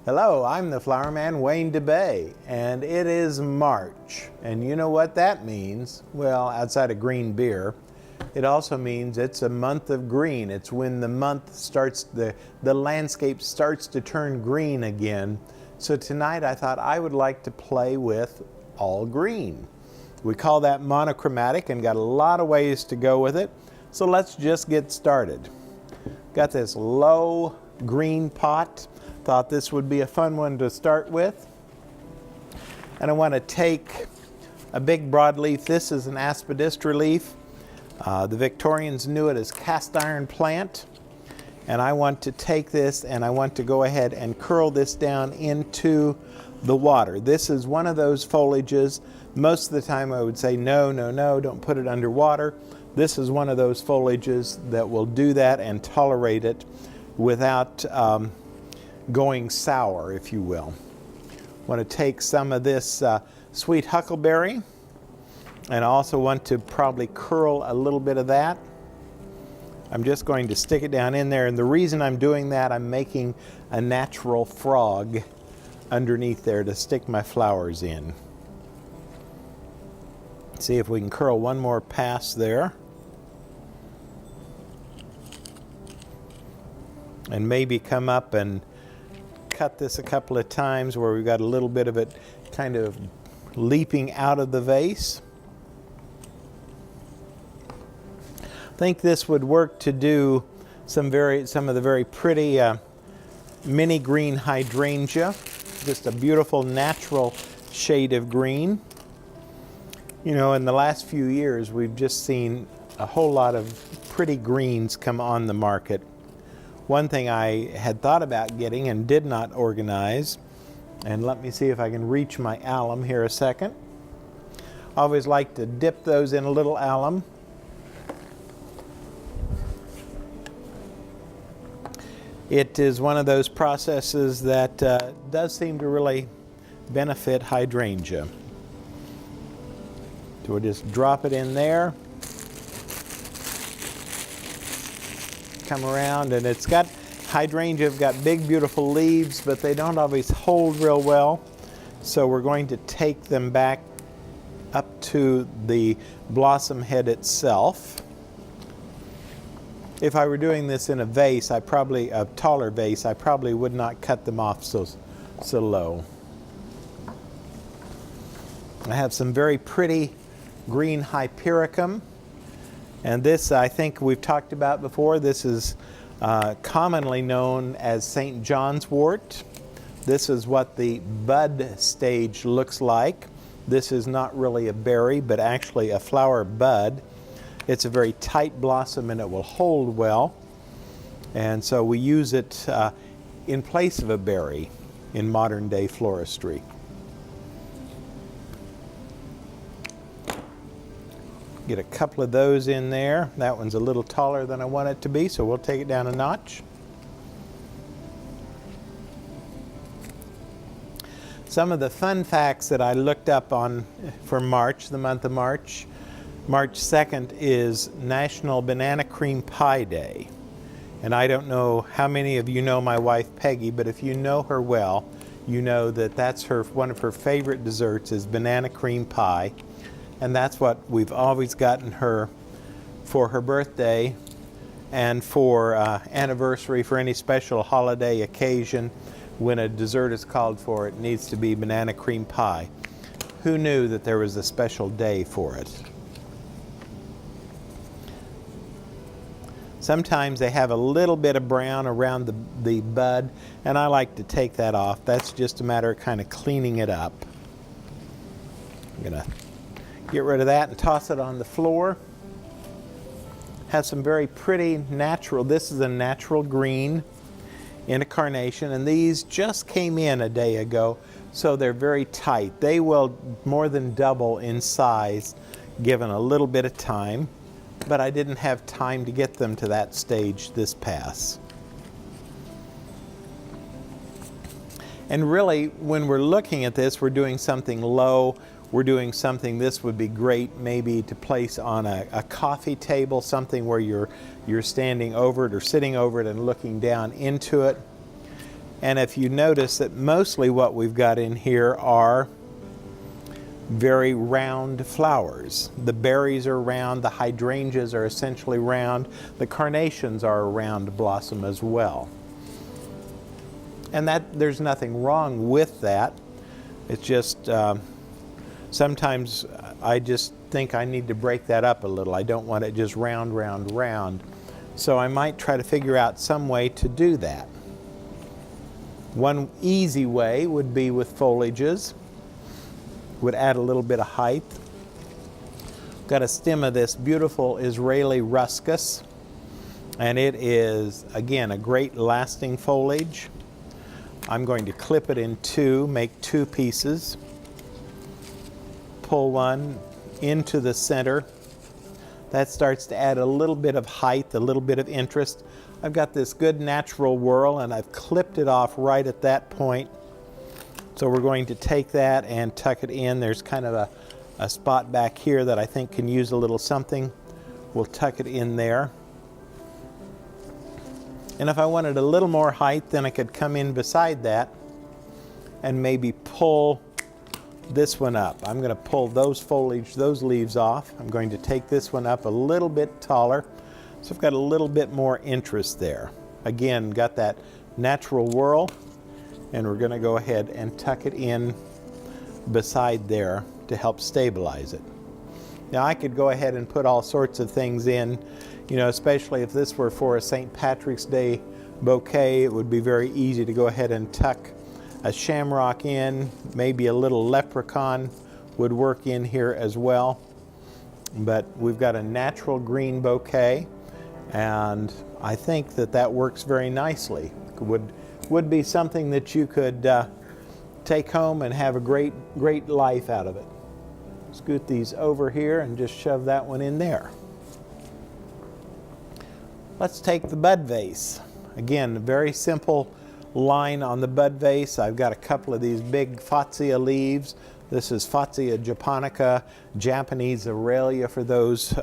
Hello, I'm the flower man Wayne DeBey, and it is March. And you know what that means? Well, outside of green beer, it also means it's a month of green. It's when the month starts, the landscape starts to turn green again. So tonight I thought I would like to play with all green. We call that monochromatic and got a lot of ways to go with it. So let's just get started. Got this low green pot. Thought this would be a fun one to start with. And I want to take a big broadleaf. This is an aspidistra leaf. The Victorians knew it as cast iron plant. And I want to take this and I want to go ahead and curl this down into the water. This is one of those foliages. Most of the time I would say no, don't put it underwater. This is one of those foliages that will do that and tolerate it without going sour, if you will. Want to take some of this sweet huckleberry, and I also want to probably curl a little bit of that. I'm just going to stick it down in there, and the reason I'm doing that, I'm making a natural frog underneath there to stick my flowers in. See if we can curl one more pass there. And maybe come up and cut this a couple of times where we've got a little bit of it kind of leaping out of the vase. I think this would work to do some of the very pretty mini green hydrangea. Just a beautiful natural shade of green. You know, in the last few years we've just seen a whole lot of pretty greens come on the market. One thing I had thought about getting and did not organize, and let me see if I can reach my alum here a second. I always like to dip those in a little alum. It is one of those processes that does seem to really benefit hydrangea. So we'll just drop it in there. Come around, and it's got hydrangea have got big beautiful leaves, but they don't always hold real well, so we're going to take them back up to the blossom head itself. If I were doing this in a vase, a taller vase, I probably would not cut them off so low. I have some very pretty green Hypericum. And this, I think we've talked about before. This is commonly known as St. John's wort. This is what the bud stage looks like. This is not really a berry, but actually a flower bud. It's a very tight blossom and it will hold well. And so we use it in place of a berry in modern day floristry. Get a couple of those in there. That one's a little taller than I want it to be, so we'll take it down a notch. Some of the fun facts that I looked up on for March, the month of March. March 2nd is National Banana Cream Pie Day. And I don't know how many of you know my wife Peggy, but if you know her well, you know that that's one of her favorite desserts is banana cream pie. And that's what we've always gotten her for her birthday and for anniversary, for any special holiday occasion. When a dessert is called for, it needs to be banana cream pie. Who knew that there was a special day for it? Sometimes they have a little bit of brown around the bud, and I like to take that off. That's just a matter of kind of cleaning it up. I'm going to get rid of that and toss it on the floor. Have some very pretty natural, this is a natural green in a carnation, and these just came in a day ago, so they're very tight. They will more than double in size given a little bit of time, but I didn't have time to get them to that stage this pass. And really, when we're looking at this, we're doing something low. We're doing something, this would be great maybe to place on a coffee table, something where you're standing over it or sitting over it and looking down into it. And if you notice that mostly what we've got in here are very round flowers. The berries are round, the hydrangeas are essentially round, the carnations are a round blossom as well. And there's nothing wrong with that. It's just sometimes I just think I need to break that up a little. I don't want it just round, round, round. So I might try to figure out some way to do that. One easy way would be with foliages. Would add a little bit of height. Got a stem of this beautiful Israeli ruscus, and it is, again, a great lasting foliage. I'm going to clip it in two, make two pieces. Pull one into the center. That starts to add a little bit of height, a little bit of interest. I've got this good natural whorl, and I've clipped it off right at that point. So we're going to take that and tuck it in. There's kind of a spot back here that I think can use a little something. We'll tuck it in there. And if I wanted a little more height, then I could come in beside that and maybe pull this one up. I'm going to pull those foliage, those leaves off. I'm going to take this one up a little bit taller. So I've got a little bit more interest there. Again, got that natural whorl. And we're going to go ahead and tuck it in beside there to help stabilize it. Now I could go ahead and put all sorts of things in, you know, especially if this were for a St. Patrick's Day bouquet, it would be very easy to go ahead and tuck a shamrock in, maybe a little leprechaun would work in here as well. But we've got a natural green bouquet, and I think that works very nicely. Would be something that you could take home and have a great life out of it. Scoot these over here and just shove that one in there. Let's take the bud vase. Again, a very simple line on the bud vase. I've got a couple of these big Fatsia leaves. This is Fatsia japonica, Japanese Aurelia for those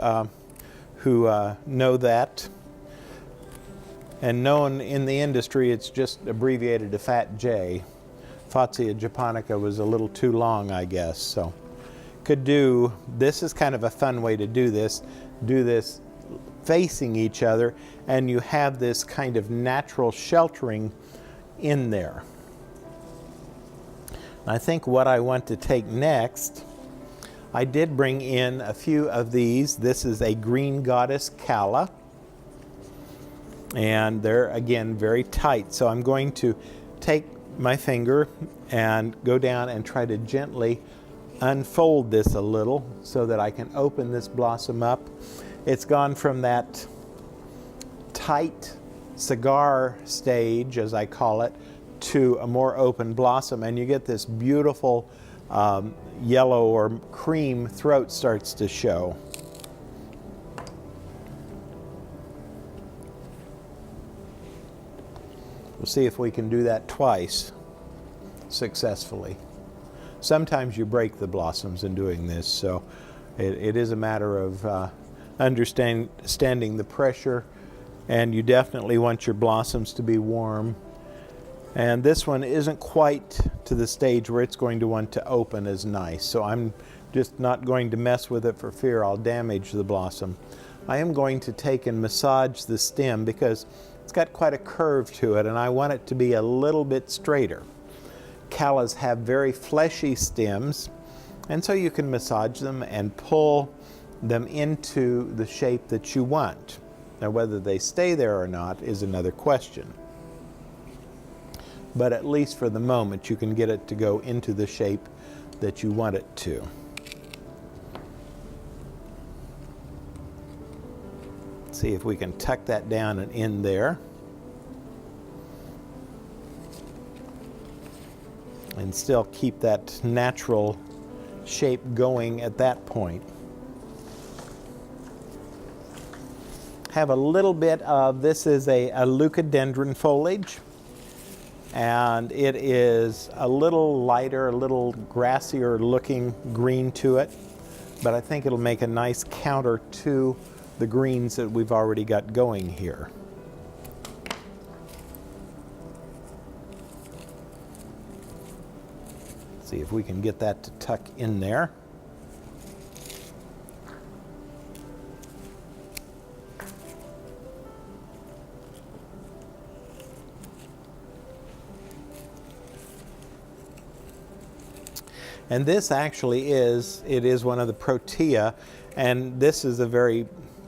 who know that. And known in the industry, it's just abbreviated to Fat J. Fatsia japonica was a little too long, I guess. So could do, this is kind of a fun way to do this facing each other, and you have this kind of natural sheltering in there. I think what I want to take next, I did bring in a few of these. This is a green goddess calla. And they're, again, very tight. So I'm going to take my finger and go down and try to gently unfold this a little so that I can open this blossom up. It's gone from that tight cigar stage, as I call it, to a more open blossom, and you get this beautiful yellow or cream throat starts to show. We'll see if we can do that twice successfully. Sometimes you break the blossoms in doing this, so it is a matter of understanding the pressure, and you definitely want your blossoms to be warm. And this one isn't quite to the stage where it's going to want to open as nice, so I'm just not going to mess with it for fear I'll damage the blossom. I am going to take and massage the stem because it's got quite a curve to it, and I want it to be a little bit straighter. Callas have very fleshy stems, and so you can massage them and pull them into the shape that you want. Now, whether they stay there or not is another question. But at least for the moment, you can get it to go into the shape that you want it to. See if we can tuck that down and in there. And still keep that natural shape going at that point. Have a little bit of, this is a leucadendron foliage, and it is a little lighter, a little grassier looking green to it, but I think it'll make a nice counter to the greens that we've already got going here. See if we can get that to tuck in there. And this actually is one of the Protea, and this is a very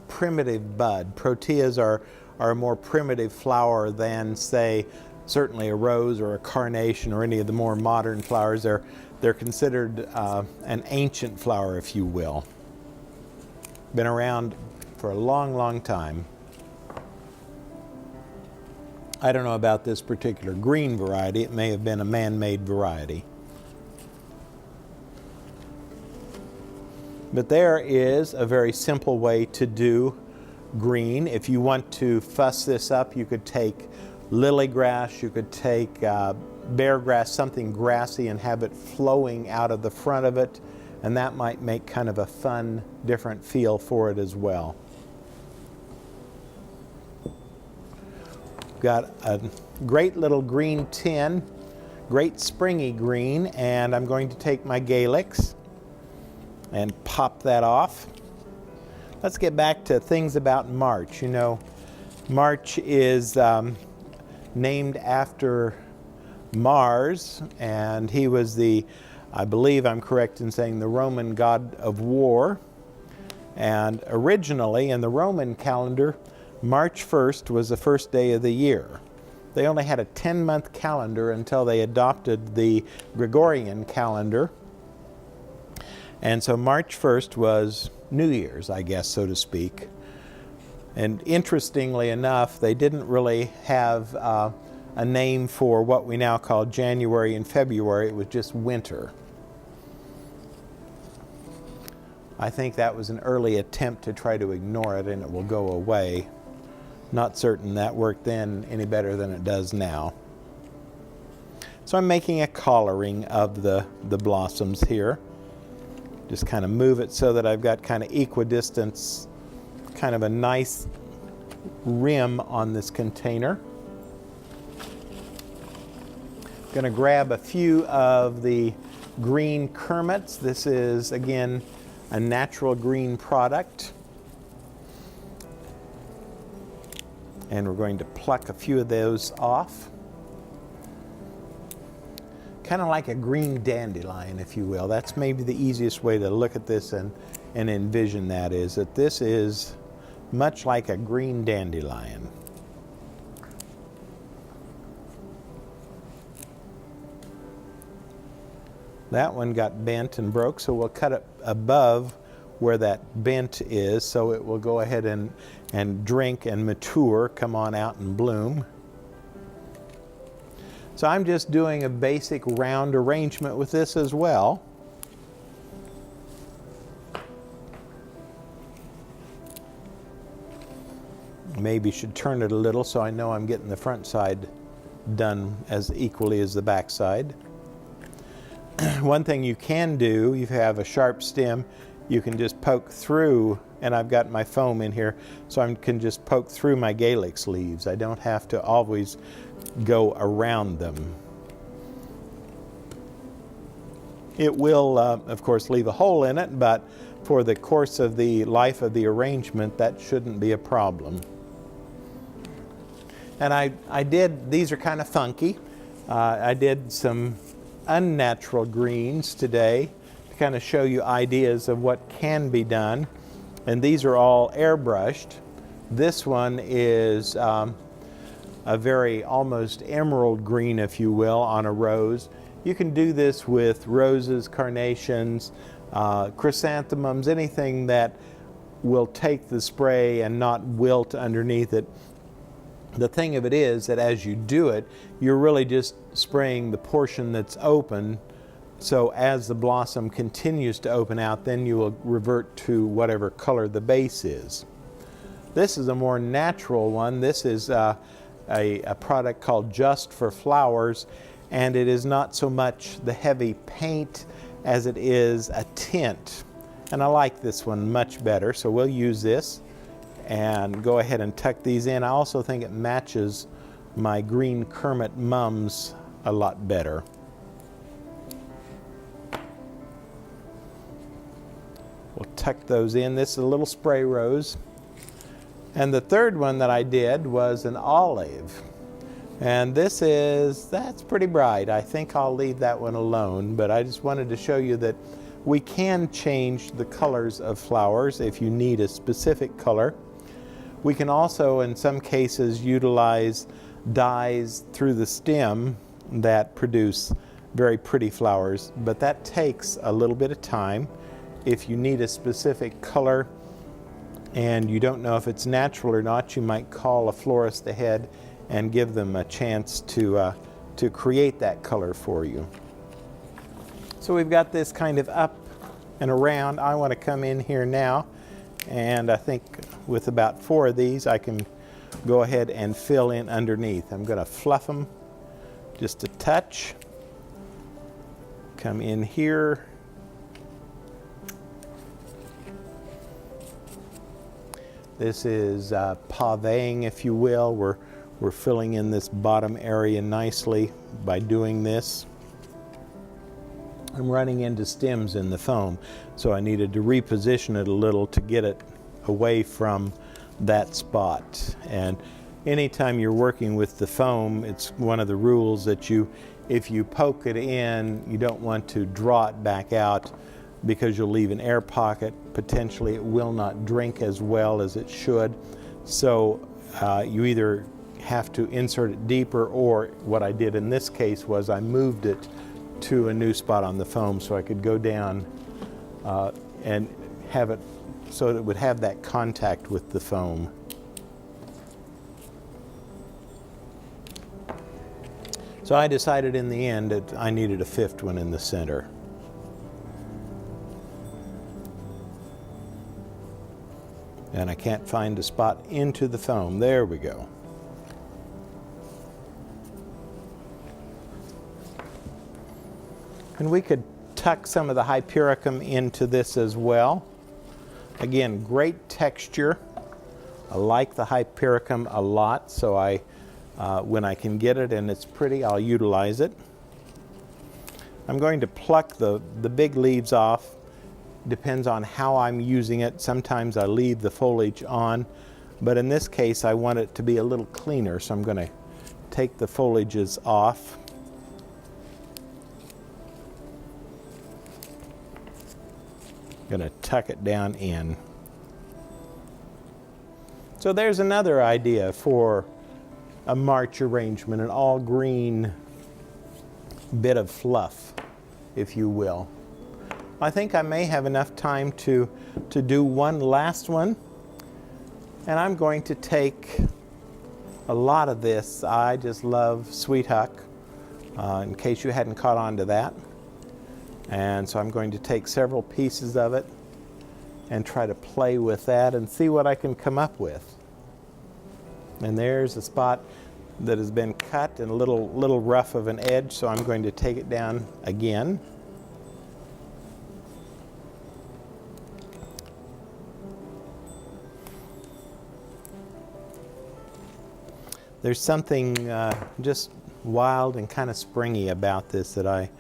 primitive bud. Proteas are a more primitive flower than, say, certainly a rose or a carnation or any of the more modern flowers. They're considered an ancient flower, if you will. Been around for a long, long time. I don't know about this particular green variety. It may have been a man-made variety. But there is a very simple way to do green. If you want to fuss this up, you could take lily grass, you could take bear grass, something grassy, and have it flowing out of the front of it, and that might make kind of a fun, different feel for it as well. Got a great little green tin, great springy green, and I'm going to take my Galix and pop that off. Let's get back to things about March. You know, March is named after Mars, and he was I believe I'm correct in saying, the Roman god of war. And originally in the Roman calendar, March 1st was the first day of the year. They only had a 10-month calendar until they adopted the Gregorian calendar. And so March 1st was New Year's, I guess, so to speak. And interestingly enough, they didn't really have a name for what we now call January and February. It was just winter. I think that was an early attempt to try to ignore it and it will go away. Not certain that worked then any better than it does now. So I'm making a collaring of the blossoms here. Just kind of move it so that I've got kind of equidistance, kind of a nice rim on this container. Going to grab a few of the green kermits. This is, again, a natural green product. And we're going to pluck a few of those off. Kind of like a green dandelion, if you will. That's maybe the easiest way to look at this and envision that, is that this is much like a green dandelion. That one got bent and broke, so we'll cut it above where that bent is, so it will go ahead and drink and mature, come on out and bloom. So I'm just doing a basic round arrangement with this as well. Maybe should turn it a little so I know I'm getting the front side done as equally as the back side. One thing you can do, you have a sharp stem, you can just poke through, and I've got my foam in here, so I can just poke through my Galix leaves. I don't have to always go around them. It will, of course, leave a hole in it, but for the course of the life of the arrangement, that shouldn't be a problem. And I did, these are kind of funky. I did some unnatural greens today to kind of show you ideas of what can be done. And these are all airbrushed. This one is a very almost emerald green, if you will, on a rose. You can do this with roses, carnations, chrysanthemums, anything that will take the spray and not wilt underneath it. The thing of it is that as you do it, you're really just spraying the portion that's open. So as the blossom continues to open out, then you will revert to whatever color the base is. This is a more natural one. This is a product called Just for Flowers, and it is not so much the heavy paint as it is a tint. And I like this one much better, so we'll use this and go ahead and tuck these in. I also think it matches my green Kermit mums a lot better. tuck those in. This is a little spray rose. And the third one that I did was an olive. And that's pretty bright. I think I'll leave that one alone, but I just wanted to show you that we can change the colors of flowers if you need a specific color. We can also, in some cases, utilize dyes through the stem that produce very pretty flowers, but that takes a little bit of time. If you need a specific color and you don't know if it's natural or not, you might call a florist ahead and give them a chance to create that color for you. So we've got this kind of up and around. I want to come in here now, and I think with about 4 of these I can go ahead and fill in underneath. I'm going to fluff them just a touch. Come in here. This is pavéing, if you will. We're filling in this bottom area nicely by doing this. I'm running into stems in the foam, so I needed to reposition it a little to get it away from that spot. And anytime you're working with the foam, it's one of the rules that if you poke it in, you don't want to draw it back out because you'll leave an air pocket. Potentially it will not drink as well as it should. So you either have to insert it deeper, or what I did in this case was I moved it to a new spot on the foam so I could go down and have it so that it would have that contact with the foam. So I decided in the end that I needed a 5th one in the center. And I can't find a spot into the foam. There we go. And we could tuck some of the Hypericum into this as well. Again, great texture. I like the Hypericum a lot, so when I can get it and it's pretty, I'll utilize it. I'm going to pluck the big leaves off. Depends on how I'm using it. Sometimes I leave the foliage on, but in this case I want it to be a little cleaner, so I'm going to take the foliages off. Going to tuck it down in. So there's another idea for a March arrangement, an all green bit of fluff, if you will. I think I may have enough time to do one last one, and I'm going to take a lot of this. I just love Sweet Huck, in case you hadn't caught on to that. And so I'm going to take several pieces of it and try to play with that and see what I can come up with. And there's a spot that has been cut and a little rough of an edge, so I'm going to take it down again. There's something just wild and kind of springy about this that I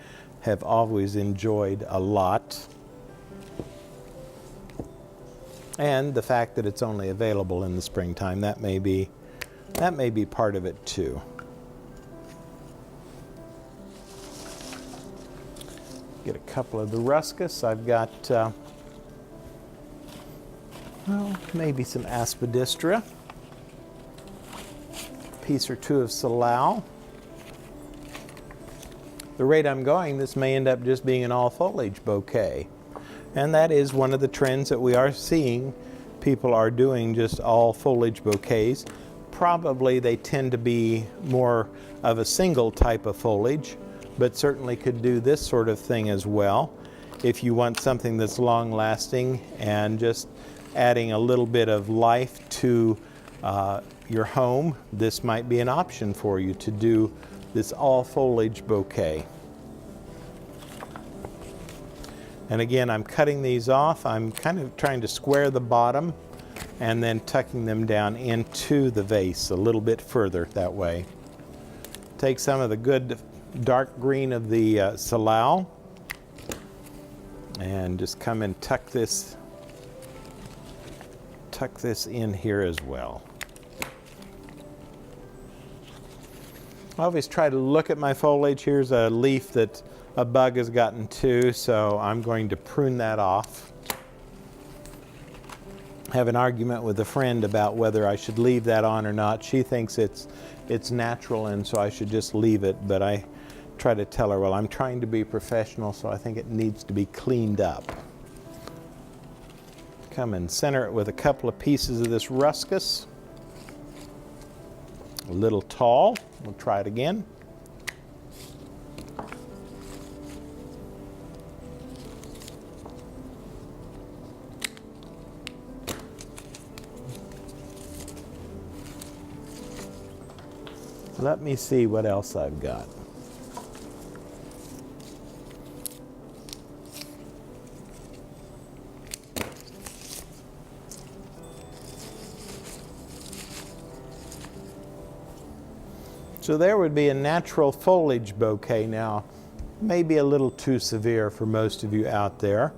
have always enjoyed a lot. And the fact that it's only available in the springtime, that may be part of it too. Get a couple of the ruscus. I've got well, maybe some aspidistra, a piece or two of salal. The rate I'm going, this may end up just being an all foliage bouquet. And that is one of the trends that we are seeing. People are doing just all foliage bouquets. Probably they tend to be more of a single type of foliage, but certainly could do this sort of thing as well. If you want something that's long lasting and just adding a little bit of life to your home, this might be an option for you to do this all foliage bouquet. And again, I'm cutting these off. I'm kind of trying to square the bottom and then tucking them down into the vase a little bit further that way. Take some of the good dark green of the salal and just come and tuck this tuck this in here as well. I always try to look at my foliage. Here's a leaf that a bug has gotten to, so I'm going to prune that off. I have an argument with a friend about whether I should leave that on or not. She thinks it's natural and so I should just leave it, but I try to tell her, well, I'm trying to be professional, so I think it needs to be cleaned up. Come and center it with a couple of pieces of this ruscus. A little tall. We'll try it again. Let me see what else I've got. So there would be a natural foliage bouquet now. Maybe a little too severe for most of you out there.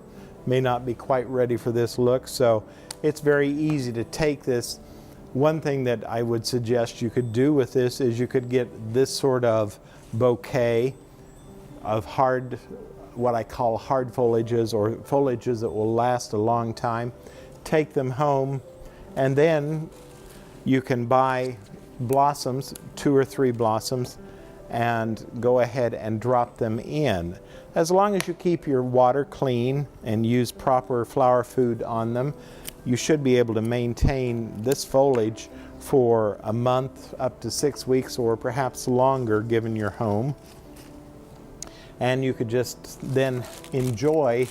May not be quite ready for this look, so it's very easy to take this. One thing that I would suggest you could do with this is you could get this sort of bouquet of hard, what I call hard foliages, or foliages that will last a long time. Take them home, and then you can buy blossoms, 2 or 3 blossoms, and go ahead and drop them in. As long as you keep your water clean and use proper flower food on them, you should be able to maintain this foliage for a month, up to 6 weeks, or perhaps longer given your home. And you could just then enjoy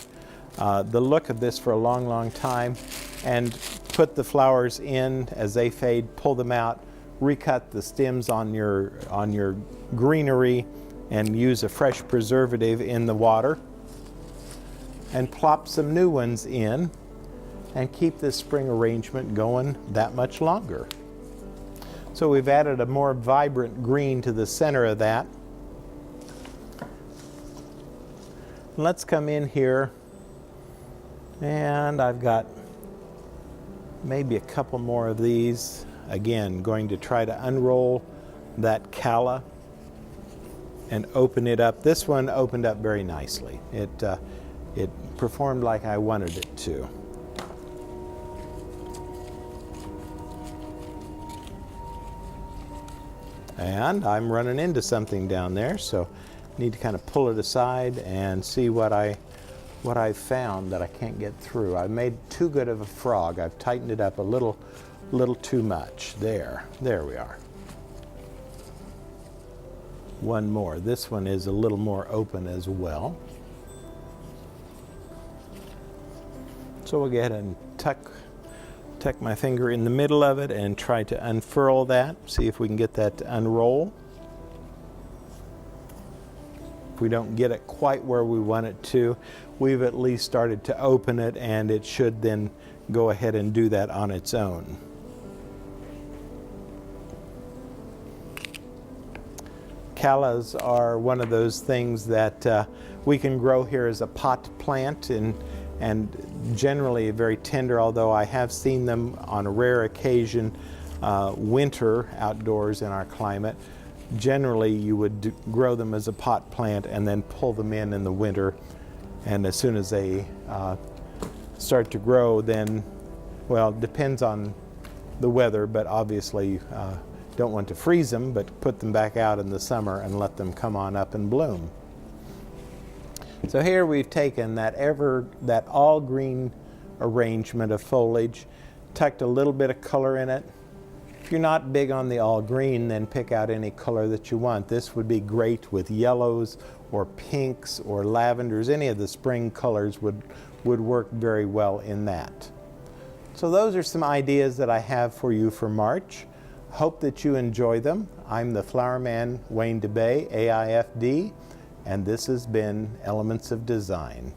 the look of this for a long, long time, and put the flowers in as they fade, pull them out, recut the stems on your greenery, and use a fresh preservative in the water, and plop some new ones in, and keep this spring arrangement going that much longer. So we've added a more vibrant green to the center of that. Let's come in here, and I've got maybe a couple more of these. Again, going to try to unroll that calla and open it up. This one opened up very nicely. It performed like I wanted it to. And I'm running into something down there, so need to kind of pull it aside and see what I found that I can't get through. I made too good of a frog. I've tightened it up a little too much. There we are. One more. This one is a little more open as well. So we'll go ahead and tuck my finger in the middle of it and try to unfurl that. See if we can get that to unroll. If we don't get it quite where we want it to, we've at least started to open it, and it should then go ahead and do that on its own. Callas are one of those things that we can grow here as a pot plant, and generally very tender, although I have seen them on a rare occasion winter outdoors in our climate. Generally you would grow them as a pot plant and then pull them in the winter, and as soon as they start to grow, then, well, it depends on the weather, but obviously don't want to freeze them, but put them back out in the summer and let them come on up and bloom. So here we've taken that all green arrangement of foliage, tucked a little bit of color in it. If you're not big on the all green, then pick out any color that you want. This would be great with yellows or pinks or lavenders. Any of the spring colors would work very well in that. So those are some ideas that I have for you for March. Hope that you enjoy them. I'm the Flower Man, Wayne DeBey, AIFD, and this has been Elements of Design.